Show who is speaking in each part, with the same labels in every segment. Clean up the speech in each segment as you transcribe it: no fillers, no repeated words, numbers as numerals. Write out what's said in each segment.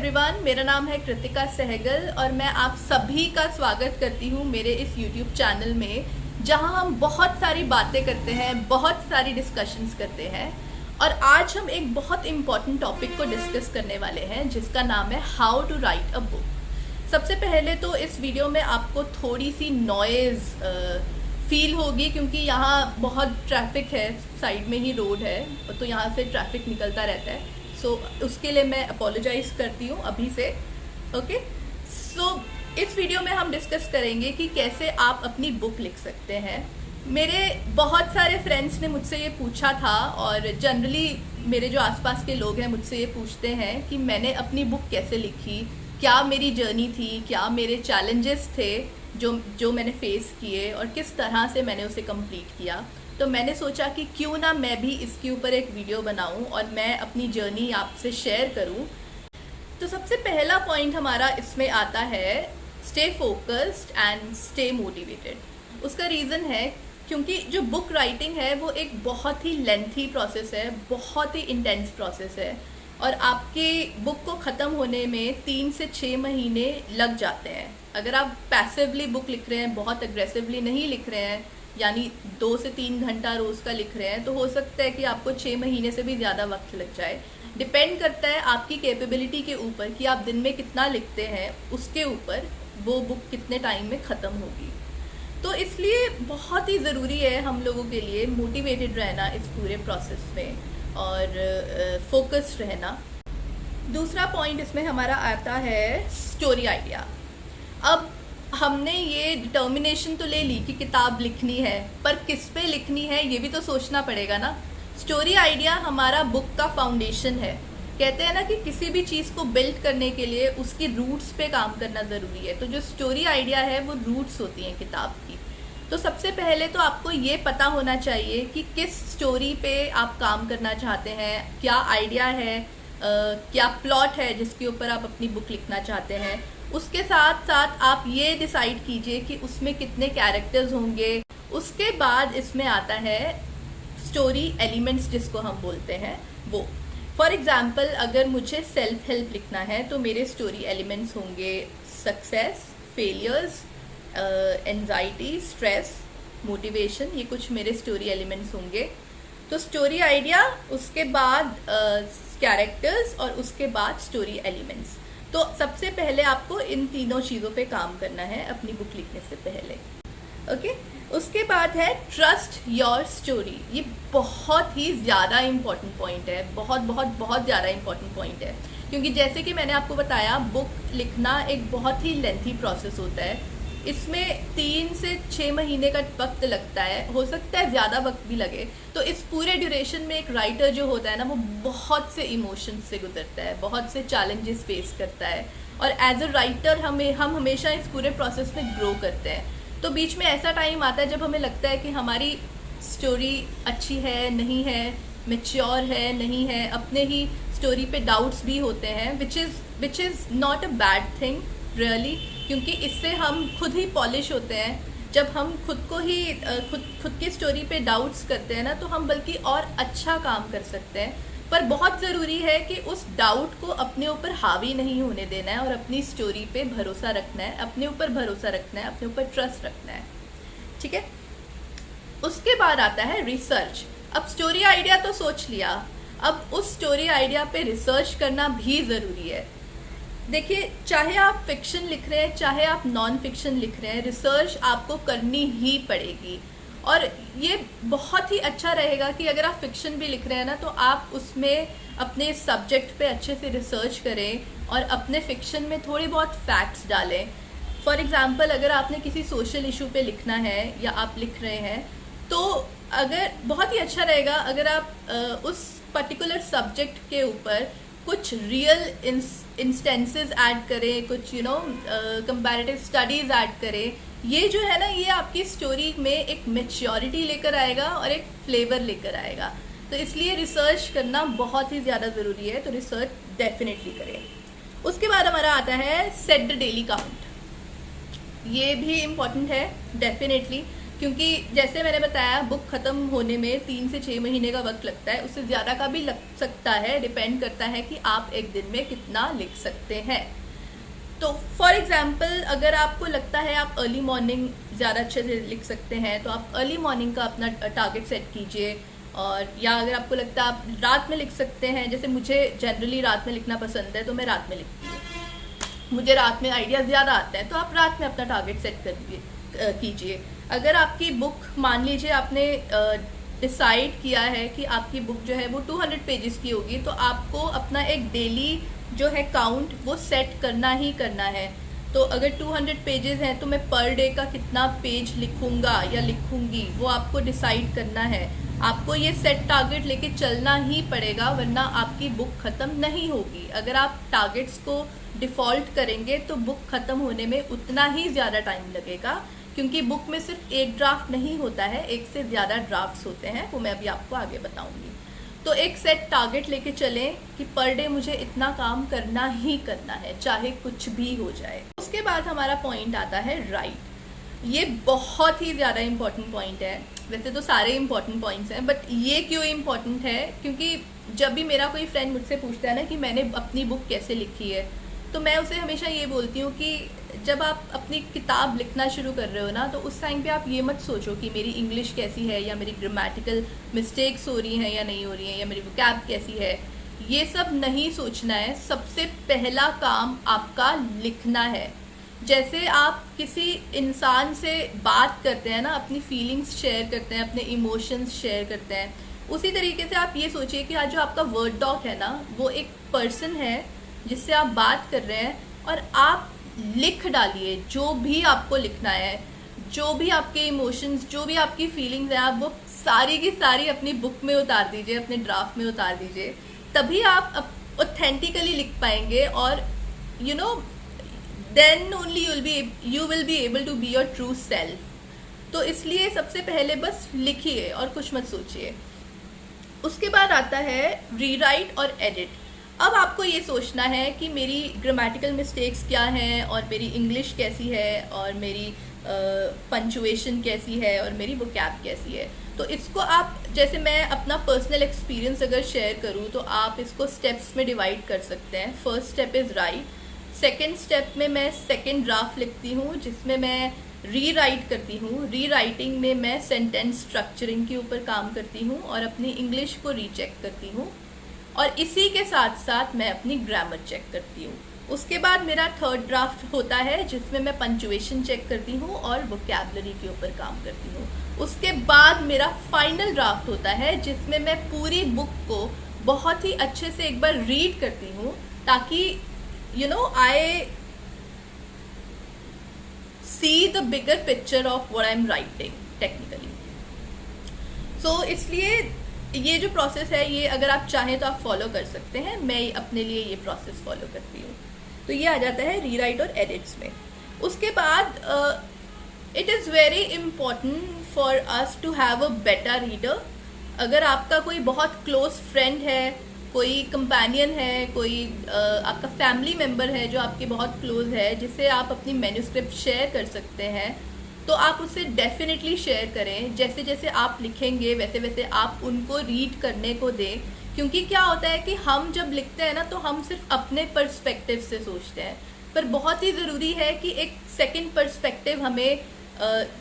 Speaker 1: Everyone, मेरा नाम है कृतिका सहगल और मैं आप सभी का स्वागत करती हूँ मेरे इस यूट्यूब चैनल में, जहाँ हम बहुत सारी बातें करते हैं, बहुत सारी डिस्कशंस करते हैं। और आज हम एक बहुत इम्पॉर्टेंट टॉपिक को डिस्कस करने वाले हैं जिसका नाम है how to write a book. सबसे पहले तो इस वीडियो में आपको थोड़ी सी नॉइज़ फील होगी क्योंकि यहाँ बहुत ट्रैफिक है, साइड में ही रोड है तो यहाँ से ट्रैफिक निकलता रहता है। सो उसके लिए मैं अपोलोजाइज करती हूँ अभी से। ओके, सो इस वीडियो में हम डिस्कस करेंगे कि कैसे आप अपनी बुक लिख सकते हैं। मेरे बहुत सारे फ्रेंड्स ने मुझसे ये पूछा था और जनरली मेरे जो आसपास के लोग हैं मुझसे ये पूछते हैं कि मैंने अपनी बुक कैसे लिखी, क्या मेरी जर्नी थी, क्या मेरे चैलेंजेस थे जो मैंने फेस किए और किस तरह से मैंने उसे कंप्लीट किया। तो मैंने सोचा कि क्यों ना मैं भी इसके ऊपर एक वीडियो बनाऊं और मैं अपनी जर्नी आपसे शेयर करूं। तो सबसे पहला पॉइंट हमारा इसमें आता है stay focused and stay motivated. उसका रीज़न है क्योंकि जो बुक राइटिंग है वो एक बहुत ही लेंथी प्रोसेस है, बहुत ही इंटेंस प्रोसेस है और आपके बुक को ख़त्म होने में 3 से 6 महीने लग जाते हैं। अगर आप पैसिवली बुक लिख रहे हैं, बहुत अग्रेसिवली नहीं लिख रहे हैं, यानी 2 से 3 घंटा रोज़ का लिख रहे हैं, तो हो सकता है कि आपको 6 महीने से भी ज़्यादा वक्त लग जाए। डिपेंड करता है आपकी कैपेबिलिटी के ऊपर कि आप दिन में कितना लिखते हैं, उसके ऊपर वो बुक कितने टाइम में ख़त्म होगी। तो इसलिए बहुत ही ज़रूरी है हम लोगों के लिए मोटिवेटेड रहना इस पूरे प्रोसेस में और फोकस्ड रहना। दूसरा पॉइंट इसमें हमारा आता है स्टोरी आइडिया। अब हमने ये डिटर्मिनेशन तो ले ली कि किताब लिखनी है, पर किस पे लिखनी है ये भी तो सोचना पड़ेगा ना। स्टोरी आइडिया हमारा बुक का फाउंडेशन है। कहते हैं ना कि किसी भी चीज़ को बिल्ड करने के लिए उसकी रूट्स पे काम करना ज़रूरी है। तो जो स्टोरी आइडिया है वो रूट्स होती हैं किताब की। तो सबसे पहले तो आपको ये पता होना चाहिए कि किस स्टोरी पे आप काम करना चाहते हैं, क्या आइडिया है, क्या प्लॉट है जिसके ऊपर आप अपनी बुक लिखना चाहते हैं। उसके साथ साथ आप ये डिसाइड कीजिए कि उसमें कितने कैरेक्टर्स होंगे। उसके बाद इसमें आता है स्टोरी एलिमेंट्स जिसको हम बोलते हैं वो। फॉर एग्जांपल, अगर मुझे सेल्फ हेल्प लिखना है तो मेरे स्टोरी एलिमेंट्स होंगे success, failures, anxiety, stress, motivation. ये कुछ मेरे स्टोरी एलिमेंट्स होंगे। तो स्टोरी आइडिया, उसके बाद कैरेक्टर्स और उसके बाद स्टोरी एलिमेंट्स। तो सबसे पहले आपको इन तीनों चीज़ों पे काम करना है अपनी बुक लिखने से पहले। ओके, उसके बाद है ट्रस्ट योर स्टोरी। ये बहुत ही ज़्यादा इम्पॉर्टेंट पॉइंट है, बहुत बहुत बहुत ज़्यादा इम्पॉर्टेंट पॉइंट है क्योंकि जैसे कि मैंने आपको बताया बुक लिखना एक बहुत ही लेंथी प्रोसेस होता है। इसमें 3 से 6 महीने का वक्त लगता है, हो सकता है ज़्यादा वक्त भी लगे। तो इस पूरे ड्यूरेशन में एक राइटर जो होता है ना वो बहुत से इमोशंस से गुजरता है, बहुत से चैलेंजेस फेस करता है और एज अ राइटर हम हमेशा इस पूरे प्रोसेस में ग्रो करते हैं। तो बीच में ऐसा टाइम आता है जब हमें लगता है कि हमारी स्टोरी अच्छी है नहीं है, मैच्योर है नहीं है, अपने ही स्टोरी पे डाउट्स भी होते हैं, which is not a bad thing really, क्योंकि इससे हम खुद ही पॉलिश होते हैं। जब हम खुद को ही खुद की स्टोरी पे डाउट्स करते हैं ना तो हम बल्कि और अच्छा काम कर सकते हैं। पर बहुत ज़रूरी है कि उस डाउट को अपने ऊपर हावी नहीं होने देना है और अपनी स्टोरी पे भरोसा रखना है, अपने ऊपर भरोसा रखना है, अपने ऊपर ट्रस्ट रखना है। ठीक है, उसके बाद आता है रिसर्च। अब स्टोरी आइडिया तो सोच लिया, अब उस स्टोरी आइडिया पे रिसर्च करना भी ज़रूरी है। देखिए, चाहे आप फिक्शन लिख रहे हैं चाहे आप नॉन फिक्शन लिख रहे हैं, रिसर्च आपको करनी ही पड़ेगी। और ये बहुत ही अच्छा रहेगा कि अगर आप फिक्शन भी लिख रहे हैं ना तो आप उसमें अपने सब्जेक्ट पे अच्छे से रिसर्च करें और अपने फिक्शन में थोड़ी बहुत फैक्ट्स डालें। फॉर एग्जांपल, अगर आपने किसी सोशल इशू पे लिखना है या आप लिख रहे हैं तो अगर बहुत ही अच्छा रहेगा अगर आप उस पर्टिकुलर सब्जेक्ट के ऊपर कुछ रियल इंस्टेंसेस ऐड करें, कुछ कंपैरेटिव स्टडीज़ ऐड करें। ये जो है ना ये आपकी स्टोरी में एक मैच्योरिटी लेकर आएगा और एक फ्लेवर लेकर आएगा। तो इसलिए रिसर्च करना बहुत ही ज़्यादा ज़रूरी है, तो रिसर्च डेफिनेटली करें। उसके बाद हमारा आता है सेट द डेली काउंट। ये भी इम्पॉर्टेंट है डेफिनेटली। क्योंकि जैसे मैंने बताया बुक ख़त्म होने में 3 से 6 महीने का वक्त लगता है, उससे ज़्यादा का भी लग सकता है, डिपेंड करता है कि आप एक दिन में कितना लिख सकते हैं। तो फॉर एग्जांपल अगर आपको लगता है आप अर्ली मॉर्निंग ज़्यादा अच्छे से लिख सकते हैं तो आप अर्ली मॉर्निंग का अपना टारगेट सेट कीजिए। और या अगर आपको लगता है आप रात में लिख सकते हैं, जैसे मुझे जनरली रात में लिखना पसंद है तो मैं रात में लिखती हूँ, मुझे रात में आइडियाज़ ज़्यादा आते हैं, तो आप रात में अपना टारगेट सेट कर कीजिए। अगर आपकी बुक, मान लीजिए आपने डिसाइड किया है कि आपकी बुक जो है वो 200 पेजेस की होगी, तो आपको अपना एक डेली जो है काउंट वो सेट करना ही करना है। तो अगर 200 पेजेस हैं तो मैं पर डे का कितना पेज लिखूंगा या लिखूंगी वो आपको डिसाइड करना है। आपको ये सेट टारगेट लेके चलना ही पड़ेगा, वरना आपकी बुक ख़त्म नहीं होगी। अगर आप टारगेट्स को डिफ़ॉल्ट करेंगे तो बुक ख़त्म होने में उतना ही ज़्यादा टाइम लगेगा, क्योंकि बुक में सिर्फ एक ड्राफ्ट नहीं होता है, एक से ज़्यादा ड्राफ्ट्स होते हैं, वो मैं अभी आपको आगे बताऊंगी। तो एक सेट टारगेट लेके चलें कि पर डे मुझे इतना काम करना ही करना है, चाहे कुछ भी हो जाए। उसके बाद हमारा पॉइंट आता है राइट। ये बहुत ही ज़्यादा इम्पॉर्टेंट पॉइंट है। वैसे तो सारे इम्पॉर्टेंट पॉइंट्स हैं, बट ये क्यों इम्पॉर्टेंट है, क्योंकि जब भी मेरा कोई फ्रेंड मुझसे पूछता है ना कि मैंने अपनी बुक कैसे लिखी है, तो मैं उसे हमेशा ये बोलती हूँ कि जब आप अपनी किताब लिखना शुरू कर रहे हो ना, तो उस टाइम पे आप ये मत सोचो कि मेरी इंग्लिश कैसी है, या मेरी ग्रामेटिकल मिस्टेक्स हो रही हैं या नहीं हो रही हैं, या मेरी वोकैब कैसी है। ये सब नहीं सोचना है। सबसे पहला काम आपका लिखना है। जैसे आप किसी इंसान से बात करते हैं ना, अपनी फीलिंग्स शेयर करते हैं, अपने इमोशंस शेयर करते हैं, उसी तरीके से आप ये सोचिए कि आज जो आपका वर्ड डॉक है ना, वो एक पर्सन है जिससे आप बात कर रहे हैं, और आप लिख डालिए जो भी आपको लिखना है, जो भी आपके इमोशंस, जो भी आपकी फीलिंग्स हैं, आप वो सारी की सारी अपनी बुक में उतार दीजिए, अपने ड्राफ्ट में उतार दीजिए। तभी आप ऑथेंटिकली लिख पाएंगे, और you know then only you will be able to be your true self. तो इसलिए सबसे पहले बस लिखिए और कुछ मत सोचिए। उसके बाद आता है रीराइट और एडिट। अब आपको ये सोचना है कि मेरी ग्रामेटिकल मिस्टेक्स क्या हैं, और मेरी इंग्लिश कैसी है, और मेरी पंचुएशन कैसी है, और मेरी वोकैब कैसी है। तो इसको आप, जैसे मैं अपना पर्सनल एक्सपीरियंस अगर शेयर करूँ तो आप इसको स्टेप्स में डिवाइड कर सकते हैं। First step is right. Second step में मैं सेकेंड ड्राफ्ट लिखती हूँ, जिसमें मैं रीराइट करती हूँ। रीराइटिंग में मैं सेंटेंस स्ट्रक्चरिंग के ऊपर काम करती हूँ और अपनी इंग्लिश को रीचेक करती हूँ, और इसी के साथ साथ मैं अपनी ग्रामर चेक करती हूँ। उसके बाद मेरा थर्ड ड्राफ्ट होता है, जिसमें मैं पंचुएशन चेक करती हूँ और वोकैबुलरी के ऊपर काम करती हूँ। उसके बाद मेरा फाइनल ड्राफ्ट होता है, जिसमें मैं पूरी बुक को बहुत ही अच्छे से एक बार रीड करती हूँ, ताकि I see the bigger picture of what I'm writing technically. So इसलिए ये जो प्रोसेस है, ये अगर आप चाहें तो आप फॉलो कर सकते हैं। मैं अपने लिए ये प्रोसेस फॉलो करती हूँ। तो ये आ जाता है रीराइट और एडिट्स में। उसके बाद it is very important for us to have a better reader. अगर आपका कोई बहुत क्लोज फ्रेंड है, कोई कंपेनियन है, कोई आपका फैमिली मेम्बर है जो आपके बहुत क्लोज है, जिससे आप अपनी मैन्युस्क्रिप्ट शेयर कर सकते हैं, तो आप उसे डेफिनेटली शेयर करें। जैसे जैसे आप लिखेंगे वैसे वैसे आप उनको रीड करने को दें, क्योंकि क्या होता है कि हम जब लिखते हैं ना, तो हम सिर्फ अपने पर्सपेक्टिव से सोचते हैं, पर बहुत ही ज़रूरी है कि एक सेकंड पर्सपेक्टिव हमें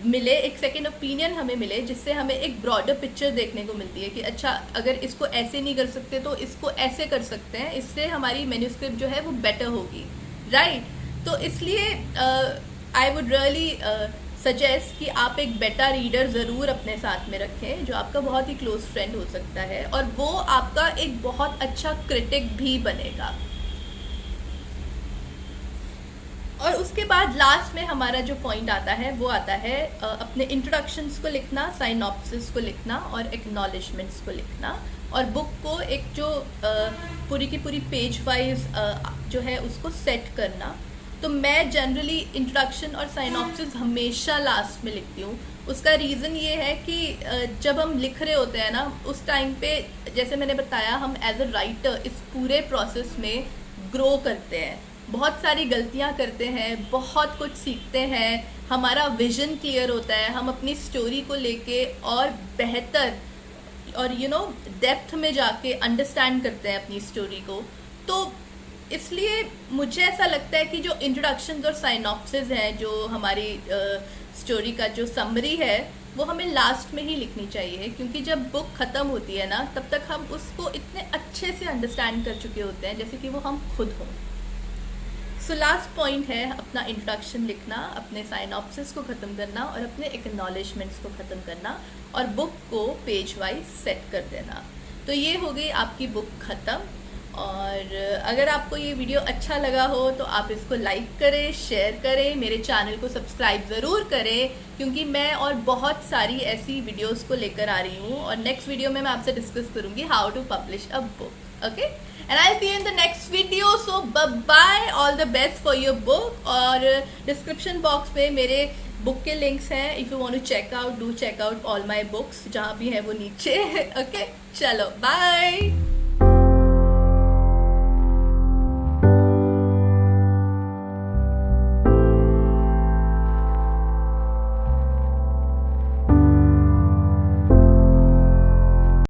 Speaker 1: मिले, एक सेकंड ओपिनियन हमें मिले, जिससे हमें एक ब्रॉडर पिक्चर देखने को मिलती है कि अच्छा, अगर इसको ऐसे नहीं कर सकते तो इसको ऐसे कर सकते हैं, इससे हमारी मैन्युस्क्रिप्ट जो है वो बेटर होगी, राइट। तो इसलिए आई वुड रियली सजेस्ट कि आप एक बेटा रीडर ज़रूर अपने साथ में रखें, जो आपका बहुत ही क्लोज फ्रेंड हो सकता है, और वो आपका एक बहुत अच्छा क्रिटिक भी बनेगा। और उसके बाद लास्ट में हमारा जो पॉइंट आता है वो आता है अपने इंट्रोडक्शंस को लिखना, साइनॉप्सिस को लिखना, और एक्नॉलेजमेंट्स को लिखना, और बुक को एक जो पूरी की पूरी पेज वाइज जो है उसको सेट करना। तो मैं जनरली इंट्रोडक्शन और साइनॉप्सिस हमेशा लास्ट में लिखती हूँ। उसका रीज़न ये है कि जब हम लिख रहे होते हैं ना, उस टाइम पे जैसे मैंने बताया, हम एज अ राइटर इस पूरे प्रोसेस में ग्रो करते हैं, बहुत सारी गलतियां करते हैं, बहुत कुछ सीखते हैं, हमारा विजन क्लियर होता है, हम अपनी स्टोरी को लेके और बेहतर और डेप्थ में जाके अंडरस्टैंड करते हैं अपनी स्टोरी को। तो इसलिए मुझे ऐसा लगता है कि जो इंट्रोडक्शन और साइनॉप्सिस है, जो हमारी स्टोरी का जो समरी है, वो हमें लास्ट में ही लिखनी चाहिए, क्योंकि जब बुक ख़त्म होती है ना, तब तक हम उसको इतने अच्छे से अंडरस्टैंड कर चुके होते हैं जैसे कि वो हम खुद हों। सो लास्ट पॉइंट है अपना इंट्रोडक्शन लिखना, अपने साइनॉप्सिस को ख़त्म करना और अपने एक्नॉलेजमेंट्स को ख़त्म करना और बुक को पेज वाइज सेट कर देना। तो ये हो गई आपकी बुक ख़त्म। और अगर आपको ये वीडियो अच्छा लगा हो तो आप इसको लाइक करें, शेयर करें, मेरे चैनल को सब्सक्राइब ज़रूर करें, क्योंकि मैं और बहुत सारी ऐसी वीडियोस को लेकर आ रही हूँ। और नेक्स्ट वीडियो में मैं आपसे डिस्कस करूँगी how to publish a book. Okay, and I see you in the next video. So bye, all the best for your book. और डिस्क्रिप्शन बॉक्स में मेरे बुक के लिंक्स हैं, if you want to check out, do check out all my books, जहाँ भी है वो नीचे। ओके, चलो बाय।